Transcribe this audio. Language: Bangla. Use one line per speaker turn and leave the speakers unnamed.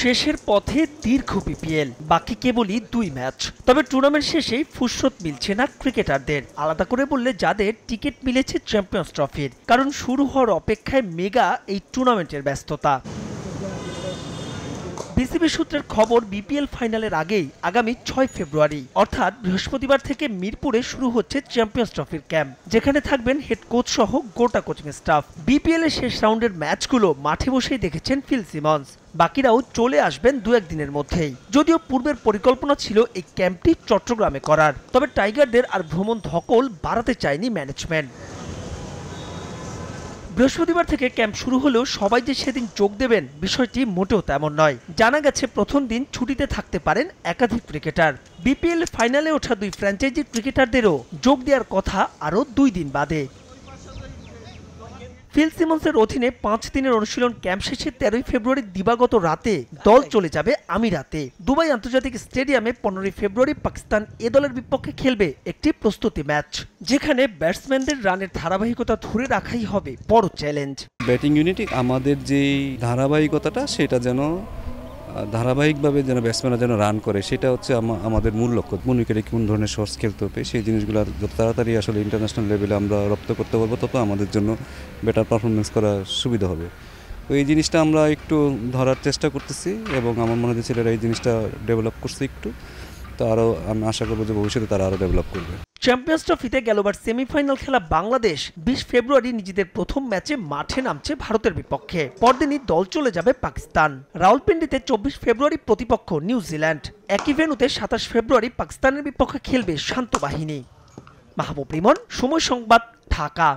শেষের পথে দীর্ঘ বিপিএল, বাকি কেবলই 2 ম্যাচ। তবে টুর্নামেন্ট শেষেই ফুরসত মিলছে না ক্রিকেটারদের, আলাদা করে বললে যাদের টিকিট মিলেছে চ্যাম্পিয়ন্স ট্রফির। কারণ শুরু হওয়ার অপেক্ষায় মেগা এই টুর্নামেন্টের ব্যস্ততা। বিসিবি সূত্রের খবর, বিপিএল ফাইনালের আগেই আগামী 6 ফেব্রুয়ারি অর্থাৎ বৃহস্পতিবার থেকে মিরপুরে শুরু হচ্ছে চ্যাম্পিয়ন্স ট্রফির ক্যাম্প, যেখানে থাকবেন হেড কোচ সহ গোটা কোচিং স্টাফ। বিপিএল এর শেষ রাউন্ডের ম্যাচগুলো মাঠে বসেই দেখেছেন ফিল সিমন্স, বাকিরাও চলে আসবেন 2-1 দিনের মধ্যেই। যদিও পূর্বের পরিকল্পনা ছিল এই ক্যাম্পটি চট্টগ্রামে করার, তবে টাইগারদের আর ভ্রমণ ধকল বাড়াতে চায়নি ম্যানেজমেন্ট। বৃহস্পতিবার থেকে ক্যাম্প শুরু হলেও সবাই যে সেদিন যোগ দেবেন বিষয়টি মোটেও তেমন নয়। জানা গেছে প্রথম দিন ছুটিতে থাকতে পারেন একাধিক ক্রিকেটার। বিপিএল ফাইনালে ওঠা 2 ফ্র্যাঞ্চাইজি ক্রিকেটারদেরও যোগ দেওয়ার কথা আরও 2 দিন বাদে। ফিল সিমন্সের অধীনে 5 দিনের অনুশীলন ক্যাম্প শেষে 13 ফেব্রুয়ারি দিবাগত রাতে দল চলে যাবে আমিরাতে। দুবাই আন্তর্জাতিক স্টেডিয়ামে 15 ফেব্রুয়ারি পাকিস্তান এ দলের বিপক্ষে খেলবে একটি প্রস্তুতি ম্যাচ, যেখানে ব্যাটসম্যানদের রানের ধারাবাহিকতা ধরে রাখাই হবে বড় চ্যালেঞ্জ।
ব্যাটিং ইউনিটে আমাদের যে ধারাবাহিকতাটা সেটা যেন ধারাবাহিকভাবে যেন ব্যাটসম্যানরা যেন রান করে, সেটা হচ্ছে আমাদের মূল লক্ষ্য। কোন উইকেটে কোন ধরনের শটস খেলতে হবে সেই জিনিসগুলো যত তাড়াতাড়ি আসলে ইন্টারন্যাশনাল লেভেলে আমরা রপ্ত করতে পারবো, তত আমাদের জন্য বেটার পারফরমেন্স করা সুবিধা হবে। তো এই জিনিসটা আমরা একটু ধরার চেষ্টা করতেছি এবং আমার মনে হয় ছেলেরা এই জিনিসটা ডেভেলপ করছে একটু, তো আরও আমি আশা করবো যে ভবিষ্যতে তারা আরও ডেভেলপ করবে।
চ্যাম্পিয়ন্স ট্রফিতে গেলবার সেমিফাইনাল খেলা বাংলাদেশ 20 ফেব্রুয়ারি নিজেদের প্রথম ম্যাচে মাঠে নামছে ভারতের বিপক্ষে। পরদিনই দল চলে যাবে পাকিস্তান। রাওয়ালপিন্ডিতে 24 ফেব্রুয়ারি প্রতিপক্ষ নিউজিল্যান্ড। একই ভেন্যুতে 27 ফেব্রুয়ারি পাকিস্তানের বিপক্ষে খেলবে শান্ত বাহিনী। মাহবুব রিমন, সময় সংবাদ, ঢাকা।